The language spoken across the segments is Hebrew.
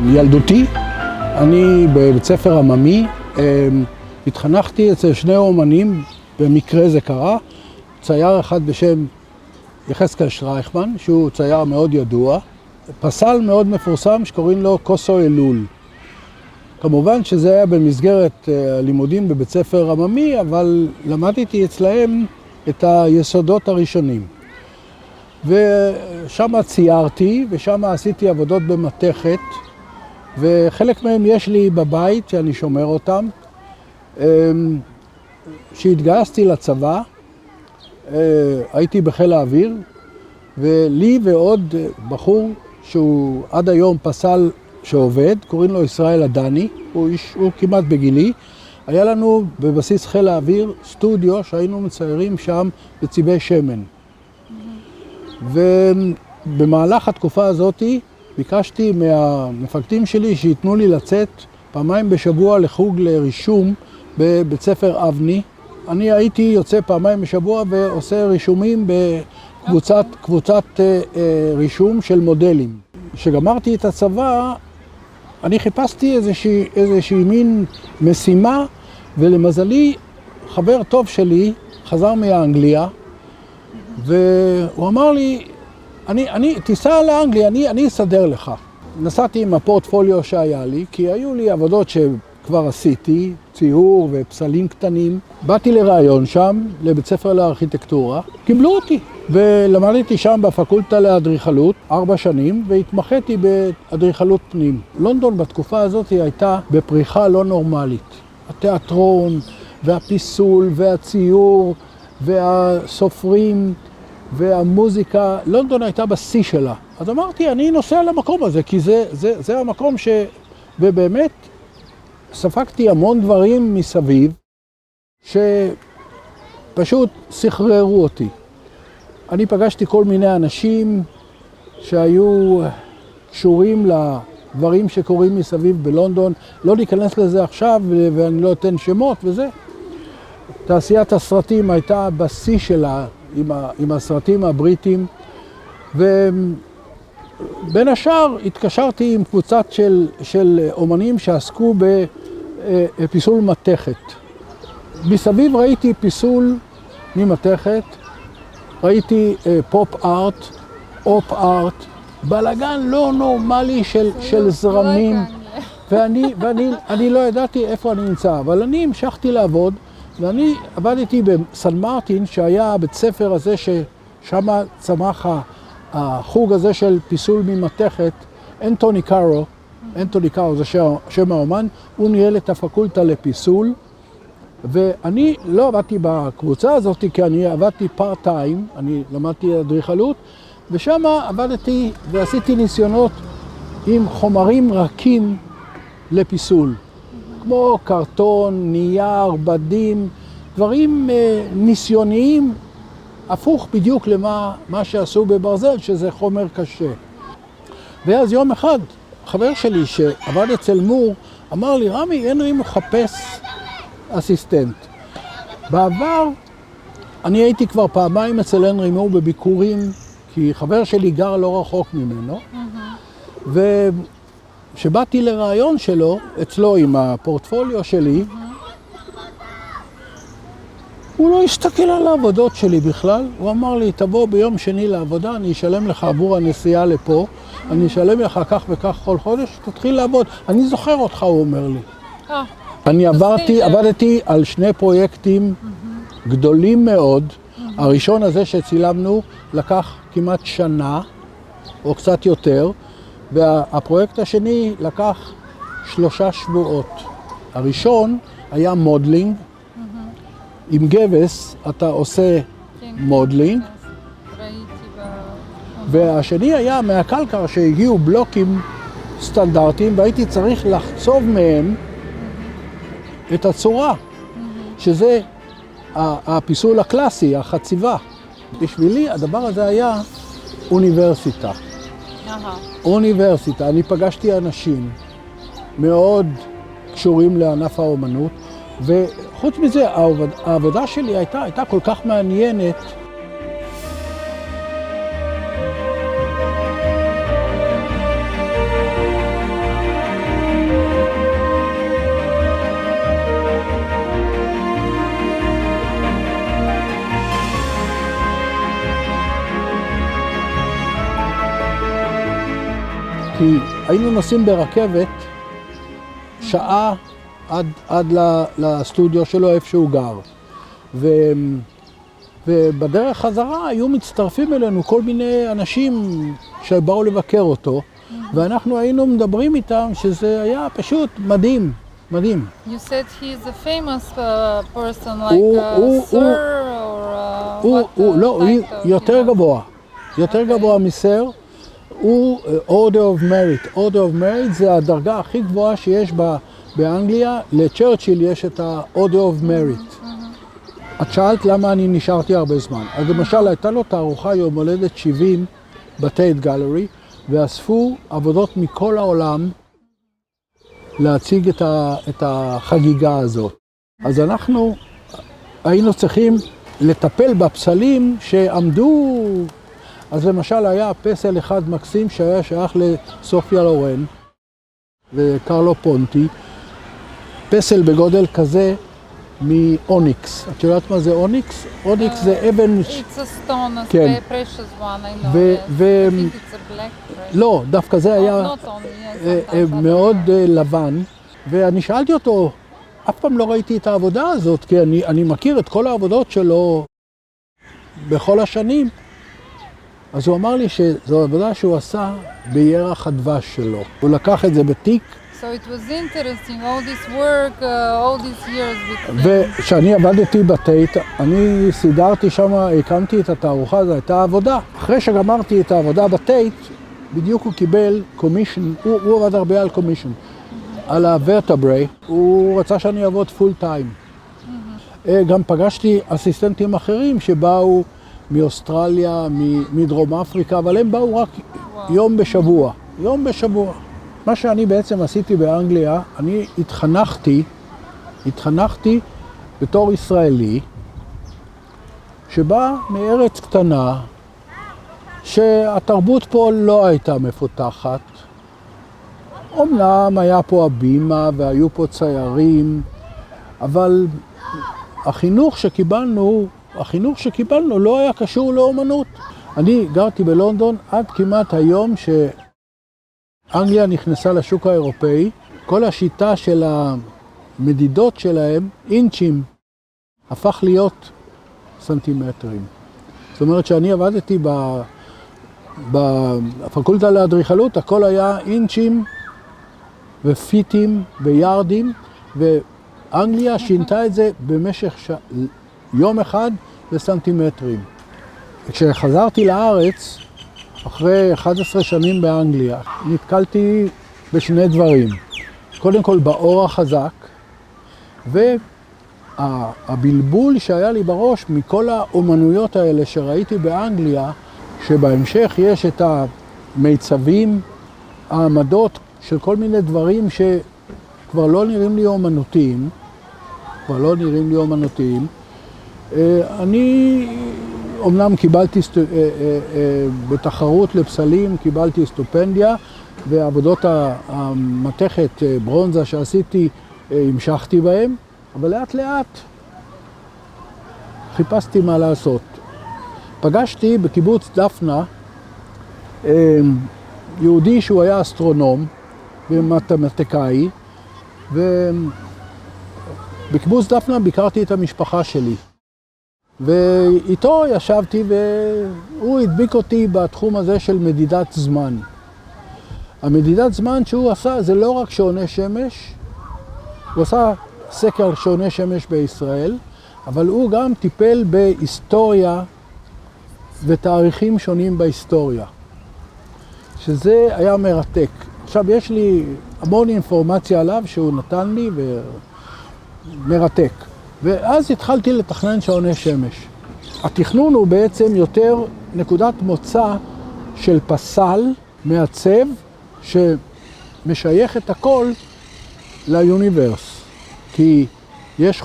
ילדותי, אני בבית ספר עממי, התחנכתי אצל שני אומנים, במקרה זה קרה, צייר אחד בשם יחזקאל שרייכמן, שהוא צייר מאוד ידוע, פסל מאוד מפורסם שקוראים לו קוסו אלול. כמובן שזה היה במסגרת הלימודים בבית ספר עממי, אבל למדתי אצלהם את היסודות הראשונים. ושם ציירתי, ושם עשיתי עבודות במתכת, וחלק מהם יש לי בבית, שאני שומר אותם. כשהתגייסתי לצבא, הייתי בחיל האוויר, ולי ועוד בחור שהוא עד היום פסל שעובד, קוראים לו ישראל עדני, הוא כמעט בגילי. היה לנו בבסיס חיל האוויר סטודיו שהיינו מציירים שם בצבעי שמן. ובמהלך התקופה הזאת ביקשתי מהמפקדים שלי שיתנו לי לצאת פעמיים בשבוע לחוג לרישום בבית ספר אבני. אני הייתי יוצא פעמיים בשבוע ועושה רישומים בקבוצת רישום של מודלים. כשגמרתי את הצבא, אני חיפשתי איזושהי מין משימה, ולמזלי חבר טוב שלי חזר מאנגליה, והוא אמר לי, תיסע לאנגליה, אני אסדר לך. נסעתי עם הפורטפוליו שהיה לי, כי היו לי עבודות שכבר עשיתי, ציור ופסלים קטנים. באתי לראיון שם, לבית ספר לארכיטקטורה, קיבלו אותי. ולמדתי שם בפקולטה לאדריכלות 4 שנים, והתמחיתי באדריכלות פנים. לונדון בתקופה הזאת הייתה בפריחה לא נורמלית. התיאטרון והפיסול והציור והסופרים והמוזיקה, לונדון הייתה בשיא שלה. אז אמרתי, אני נוסע למקום הזה, כי זה המקום ובאמת ספגתי המון דברים מסביב, שפשוט סחררו אותי. אני פגשתי כל מיני אנשים שהיו קשורים לדברים שקורים מסביב בלונדון. לא להיכנס לזה עכשיו, ואני לא אתן שמות וזה. תעשיית הסרטים הייתה בשיא שלה עם הסרטים הבריטים, ובין השאר התקשרתי עם קבוצת של אומנים שעסקו בפיסול מתכת. מסביב ראיתי פיסול ממתכת, ראיתי פופ ארט, אופ ארט, בלגן לא נורמלי של זרמים, ואני לא ידעתי איפה אני נמצא, אבל אני המשכתי לעבוד, ואני עבדתי בסן מרטין, שהיה בית ספר הזה ששם צמח החוג הזה של פיסול ממתכת, אנטוני קארו זה שם האומן, הוא ניהל את הפקולטה לפיסול, ואני לא עבדתי בקבוצה הזאת, כי אני עבדתי פארט-טיים, אני למדתי אדריכלות, ושם עבדתי ועשיתי ניסיונות עם חומרים רכים לפיסול, כמו קרטון, נייר, בדים, דברים ניסיוניים, הפוך בדיוק למה שעשו בברזל, שזה חומר קשה. ואז יום אחד, חבר שלי שעבד אצל מור, אמר לי, רמי, הנרי מחפש אסיסטנט. בעבר אני הייתי כבר פעמיים אצל הנרי מור בביקורים, כי חבר שלי גר לא רחוק ממנו, וכשבאתי לרעיון שלו, אצלו עם הפורטפוליו שלי, הוא לא הסתכל על העבודות שלי בכלל, הוא אמר לי, תבוא ביום שני לעבודה, אני אשלם לך עבור הנסיעה לפה, אני אשלם לך כך וכך כל חודש, תתחיל לעבוד. אני זוכר אותך, הוא אומר לי. אני עבדתי על 2 פרויקטים גדולים מאוד. הראשון הזה שצילמנו לקח כמעט שנה, או קצת יותר, והפרויקט השני לקח 3 שבועות. הראשון היה מודלינג, עם גבס אתה עושה מודלינג, והשני היה מהקלקר שהגיעו בלוקים סטנדרטיים, והייתי צריך לחצוב מהם את הצורה, שזה הפיסול הקלאסי, החציבה. בשבילי הדבר הזה היה אוניברסיטה. אוניברסיטה. אני פגשתי אנשים מאוד קשורים לענף האומנות, וחוץ מזה העבודה שלי הייתה כל כך מעניינת. כי היינו נוסעים ברכבת שעה עד לסטודיו שלו איפה שהוא גר. ובדרך חזרה היו מצטרפים אלינו כל מיני אנשים שבאו לבקר אותו, ואנחנו היינו מדברים איתם שזה היה פשוט מדהים, מדהים. You said he is a famous person like sir or what לא, יותר גבוה, יותר גבוה מסר. הוא Order of Merit. Order of Merit זה הדרגה הכי גבוהה שיש באנגליה. לצ'רצ'יל יש את ה-Order of Merit. את שאלת למה אני נשארתי הרבה זמן. אז למשל, הייתה לו תערוכה יום הולדת 70 בטייט גלרי, ואספו עבודות מכל העולם להציג את החגיגה הזאת. אז אנחנו היינו צריכים לטפל בפסלים שעמדו. אז למשל היה פסל אחד מקסים שהיה שייך לסופיה לורן וקרלו פונטי, פסל בגודל כזה מאוניקס. את יודעת מה זה אוניקס? אוניקס זה אבן... It's a stone, a כן. precious one, I know. I think it's a black precious. לא, דווקא זה היה Not only, yes, מאוד לבן, ואני שאלתי אותו, אף פעם לא ראיתי את העבודה הזאת, כי אני מכיר את כל העבודות שלו בכל השנים. אז הוא אמר לי שזו עבודה שהוא עשה בירח הדבש שלו. הוא לקח את זה בתיק. So it was interesting, all this work, all these years with וכשאני עבדתי בטייט, אני סידרתי שם, הקמתי את התערוכה, זו הייתה עבודה. אחרי שגמרתי את העבודה בטייט, בדיוק הוא קיבל קומישן, הוא עבד הרבה על קומישן, על הוורטברי, הוא רצה שאני אעבוד פול טיים. גם פגשתי אסיסטנטים אחרים שבאו מאוסטרליה, מדרום אפריקה, אבל הם באו רק יום בשבוע. יום בשבוע. מה שאני בעצם עשיתי באנגליה, אני התחנכתי בתור ישראלי, שבא מארץ קטנה, שהתרבות פה לא הייתה מפותחת. אומנם היה פה הבימה והיו פה ציירים, אבל החינוך שקיבלנו לא היה קשור לאומנות. אני גרתי בלונדון עד כמעט היום שאנגליה נכנסה לשוק האירופאי. כל השיטה של המדידות שלהם, אינצ'ים, הפך להיות סנטימטרים. זאת אומרת שאני עבדתי בפקולטה לאדריכלות, הכל היה אינצ'ים ופיטים ויארדים, ואנגליה שינתה את זה במשך יום אחד לסנטימטרים. כשחזרתי לארץ, אחרי 11 שנים באנגליה, נתקלתי בשני דברים. קודם כל באור החזק, והבלבול שהיה לי בראש מכל האומנויות האלה שראיתי באנגליה, שבהמשך יש את המיצבים, העמדות של כל מיני דברים שכבר לא נראים לי אומנותיים, אני אומנם קיבלתי בתחרות לפסלים, קיבלתי סטופנדיה, ועבודות המתכת ברונזה שעשיתי המשכתי בהם, אבל לאט לאט חיפשתי מה לעשות. פגשתי בקיבוץ דפנה יהודי שהוא היה אסטרונום ומתמטיקאי, ובקיבוץ דפנה ביקרתי את המשפחה שלי. ואיתו ישבתי והוא הדביק אותי בתחום הזה של מדידת זמן. המדידת זמן שהוא עשה זה לא רק שעוני שמש, הוא עשה סקר שעוני שמש בישראל, אבל הוא גם טיפל בהיסטוריה ותאריכים שונים בהיסטוריה, שזה היה מרתק. עכשיו יש לי המון אינפורמציה עליו שהוא נתן לי ומרתק. ואז התחלתי לתכנן שעוני שמש. התכנון הוא בעצם יותר נקודת מוצא של פסל מעצב שמשייך את הכל ליוניברס. כי יש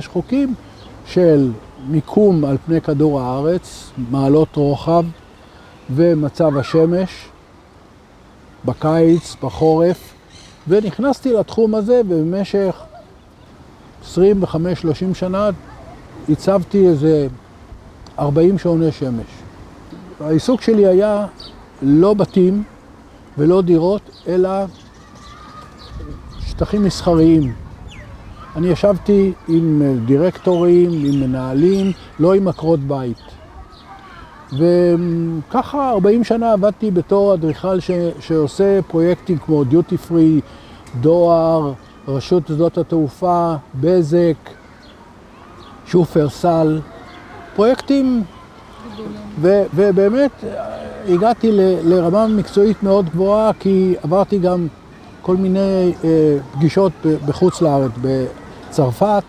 חוקים של מיקום על פני כדור הארץ, מעלות רוחב ומצב השמש בקיץ, בחורף, ונכנסתי לתחום הזה ובמשך 25-30 שנה הצבתי איזה 40 שעוני שמש. העיסוק שלי היה לא בתים, ולא דירות, אלא שטחים מסחריים. אני ישבתי עם דירקטורים, עם מנהלים, לא עם עקרות בית. וככה 40 שנה עבדתי בתור אדריכל שעושה פרויקטים כמו דיוטי פרי, דואר, רשות שדות התעופה, בזק, שופרסל, פרויקטים, ובאמת הגעתי לרמה מקצועית מאוד גבוהה, כי עברתי גם כל מיני פגישות בחוץ לארץ, בצרפת,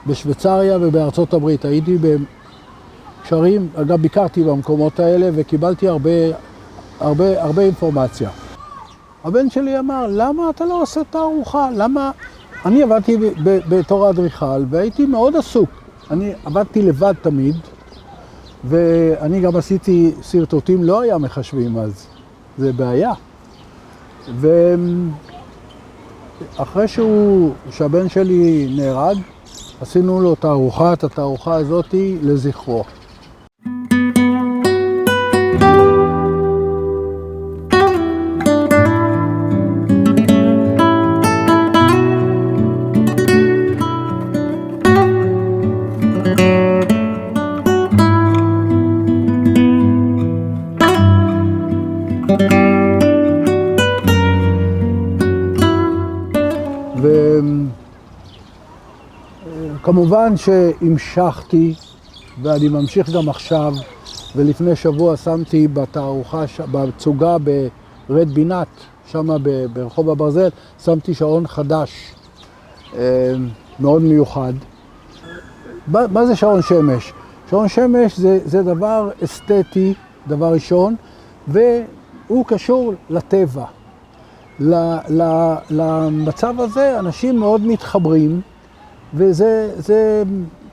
בשוויצריה ובארצות הברית. הייתי בקשרים, אגב ביקרתי במקומות האלה וקיבלתי הרבה אינפורמציה. הבן שלי אמר, למה אתה לא עושה תערוכה? למה? אני עבדתי בתור אדריכל והייתי מאוד עסוק. אני עבדתי לבד תמיד, ואני גם עשיתי סרטוטים, לא היה מחשבים אז, זה בעיה. ואחרי שהבן שלי נהרג, עשינו לו תערוכה, את התערוכה הזאת לזכרו. וכמובן שהמשכתי, ואני ממשיך גם עכשיו, ולפני שבוע שמתי בתערוכה, בצוגה ברד בינת, שם ברחוב הברזל, שמתי שעון חדש, מאוד מיוחד. מה זה שעון שמש? שעון שמש זה דבר אסתטי, דבר ראשון, והוא קשור לטבע. למצב הזה אנשים מאוד מתחברים, וזה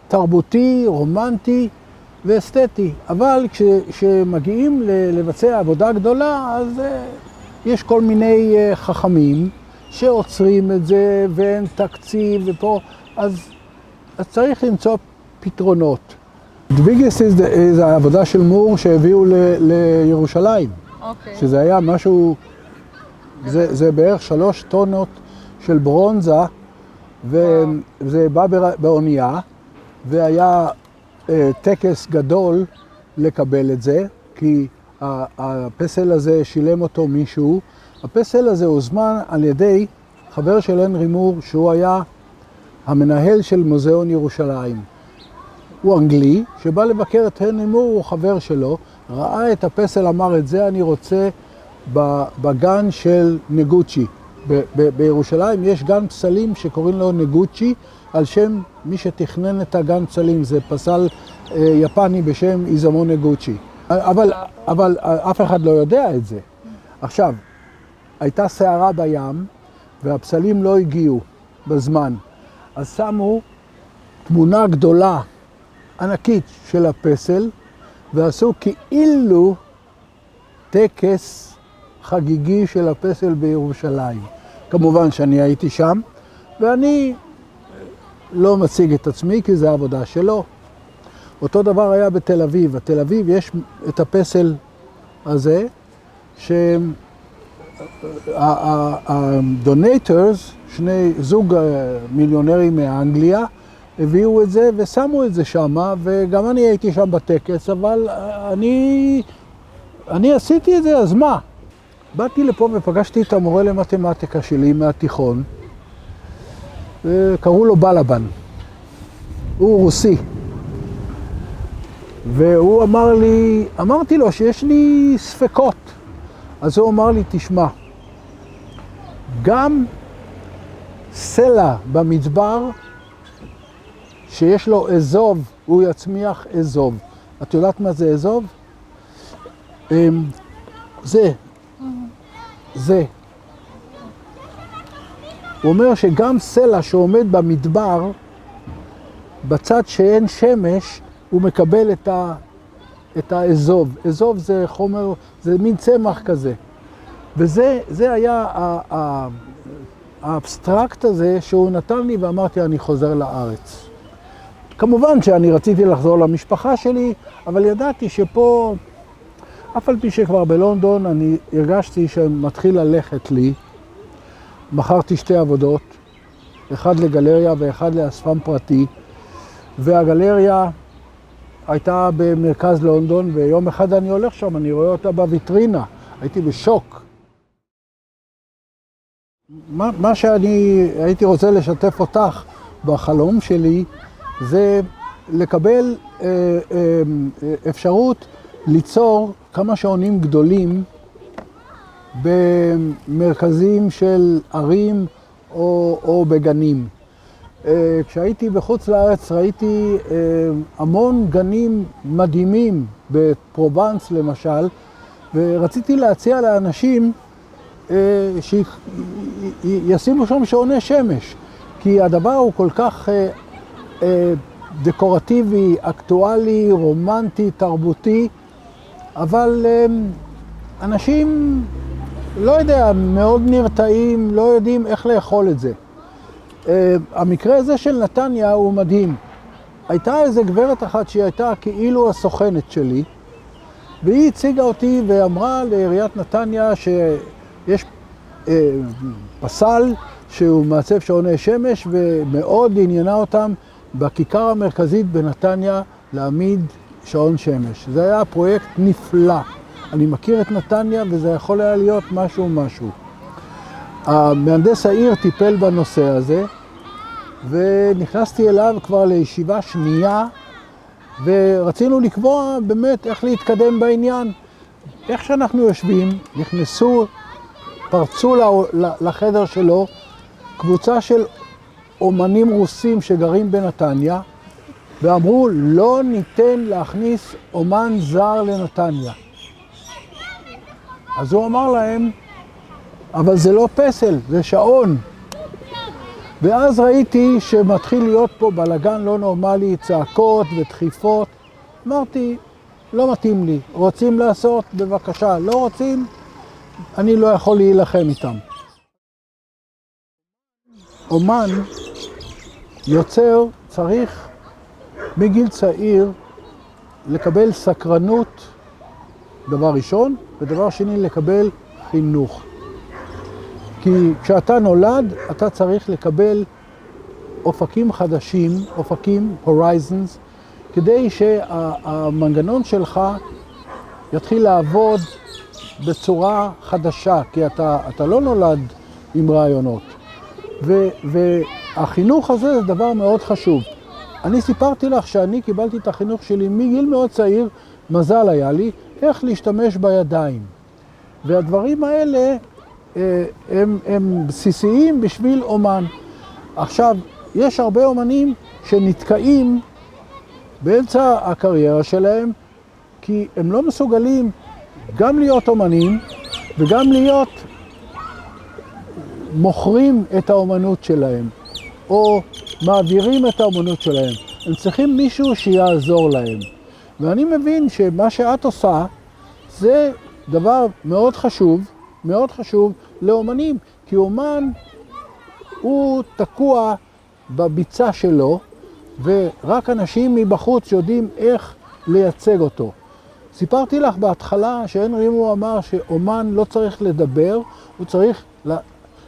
תרבותי, רומנטי ואסתטי. אבל כשמגיעים לבצע עבודה גדולה, אז יש כל מיני חכמים שעוצרים את זה, ואין תקציב ופה, אז צריך למצוא פתרונות. דוויגס זה העבודה של מור שהביאו לירושלים. אוקיי. שזה היה משהו, זה בערך 3 טונות של ברונזה, וזה בא באונייה, והיה טקס גדול לקבל את זה, כי הפסל הזה שילם אותו מישהו. הפסל הזה הוזמן על ידי חבר של הנרי מור, שהוא היה המנהל של מוזיאון ירושלים. הוא אנגלי, שבא לבקר את הנרי מור, הוא חבר שלו, ראה את הפסל, אמר את זה אני רוצה בגן של נגוצ'י. בירושלים יש גן פסלים שקוראים לו נגוצ'י, על שם מי שתכנן את הגן פסלים, זה פסל יפני בשם איזמו נגוצ'י. אבל אף אחד לא יודע את זה. עכשיו, הייתה סערה בים, והפסלים לא הגיעו בזמן. אז שמו תמונה גדולה, ענקית של הפסל, ועשו כאילו טקס חגיגי של הפסל בירושלים. כמובן שאני הייתי שם, ואני לא מציג את עצמי כי זה העבודה שלו. אותו דבר היה בתל אביב. בתל אביב יש את הפסל הזה, הדונטורס, שני זוג מיליונרים מאנגליה, הביאו את זה ושמו את זה שם, וגם אני הייתי שם בטקס, אבל אני עשיתי את זה, אז מה? באתי לפה ופגשתי את המורה למתמטיקה שלי מהתיכון, וקראו לו בלבן. הוא רוסי. והוא אמר לי, אמרתי לו שיש לי ספקות. אז הוא אמר לי, תשמע, גם סלע במדבר, שיש לו אזוב, הוא יצמיח אזוב. את יודעת מה זה אזוב? זה. הוא אומר שגם סלע שעומד במדבר, בצד שאין שמש, הוא מקבל את האזוב. אזוב זה חומר, זה מין צמח כזה. וזה היה האבסטרקט הזה שהוא נתן לי, ואמרתי, אני חוזר לארץ. כמובן שאני רציתי לחזור למשפחה שלי, אבל ידעתי שפה אף על פי שכבר בלונדון אני הרגשתי שמתחיל ללכת לי. מכרתי 2 עבודות, אחד לגלריה ואחד לאספן פרטי, והגלריה הייתה במרכז לונדון, ויום אחד אני הולך שם, אני רואה אותה בוויטרינה, הייתי בשוק. מה שאני הייתי רוצה לשתף אותך בחלום שלי, זה לקבל אפשרות ליצור כמה שעונים גדולים במרכזים של ערים או בגנים. כשהייתי בחוץ לארץ ראיתי המון גנים מדהימים בפרובנס למשל, ורציתי להציע לאנשים שישימו שם שעוני שמש, כי הדבר הוא כל כך דקורטיבי, אקטואלי, רומנטי, תרבותי, אבל אנשים, לא יודע, מאוד נרתעים, לא יודעים איך לאכול את זה. המקרה הזה של נתניה הוא מדהים. הייתה איזו גברת אחת שהיא הייתה כאילו הסוכנת שלי, והיא הציגה אותי ואמרה לעיריית נתניה שיש פסל שהוא מעצב שעוני שמש, ומאוד עניינה אותם בכיכר המרכזית בנתניה להעמיד שעון שמש. זה היה פרויקט נפלא. אני מכיר את נתניה וזה יכול היה להיות משהו. המהנדס העיר טיפל בנושא הזה, ונכנסתי אליו כבר לישיבה שנייה, ורצינו לקבוע באמת איך להתקדם בעניין. איך שאנחנו יושבים, פרצו לחדר שלו קבוצה של אומנים רוסים שגרים בנתניה, ואמרו, לא ניתן להכניס אומן זר לנתניה. אז הוא אמר להם, אבל זה לא פסל, זה שעון. ואז ראיתי שמתחיל להיות פה בלגן לא נורמלי, צעקות ודחיפות. אמרתי, לא מתאים לי, רוצים לעשות, בבקשה, לא רוצים, אני לא יכול להילחם איתם. אומן יוצר צריך מגיל צעיר לקבל סקרנות, דבר ראשון, ודבר שני לקבל חינוך. כי כשאתה נולד, אתה צריך לקבל אופקים חדשים, אופקים, horizons, כדי שהמנגנון שלך יתחיל לעבוד בצורה חדשה, כי אתה לא נולד עם רעיונות. והחינוך הזה זה דבר מאוד חשוב. אני סיפרתי לך שאני קיבלתי את החינוך שלי מגיל מאוד צעיר, מזל היה לי, איך להשתמש בידיים. והדברים האלה הם בסיסיים בשביל אומן. עכשיו, יש הרבה אומנים שנתקעים באמצע הקריירה שלהם, כי הם לא מסוגלים גם להיות אומנים וגם להיות מוכרים את האומנות שלהם, או מעבירים את האומנות שלהם. הם צריכים מישהו שיעזור להם. ואני מבין שמה שאת עושה זה דבר מאוד חשוב לאומנים, כי אומן הוא תקוע בביצה שלו, ורק אנשים מבחוץ יודעים איך לייצג אותו. סיפרתי לך בהתחלה שהנרי מור אמר שאומן לא צריך לדבר, הוא צריך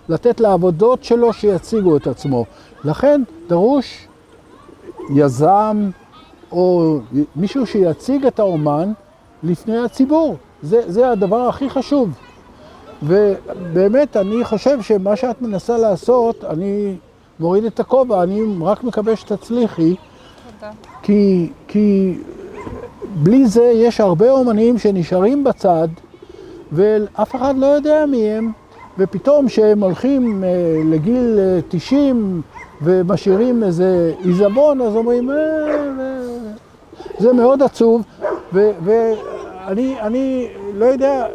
לתת לעבודות שלו שיציגו את עצמו. לכן דרוש יזם או מישהו שיציג את האומן לפני הציבור. זה הדבר הכי חשוב. ובאמת אני חושב שמה שאת מנסה לעשות, אני מוריד את הכובע, אני רק מקווה שתצליחי. תודה. כי בלי זה יש הרבה אומנים שנשארים בצד, ואף אחד לא יודע מי הם, ופתאום שהם הולכים לגיל 90 ומשאירים איזה עיזבון, אז אומרים, זה מאוד עצוב, ואני לא יודע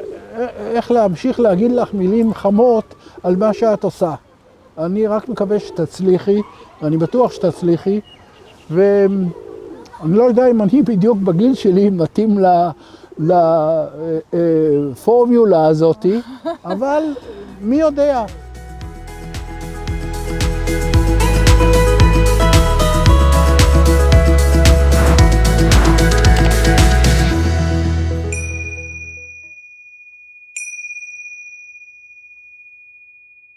איך להמשיך להגיד לך מילים חמות על מה שאת עושה. אני רק מקווה שתצליחי, ואני בטוח שתצליחי, ואני לא יודע אם אני בדיוק בגיל שלי מתאים לפורמולה הזאת, אבל מי יודע?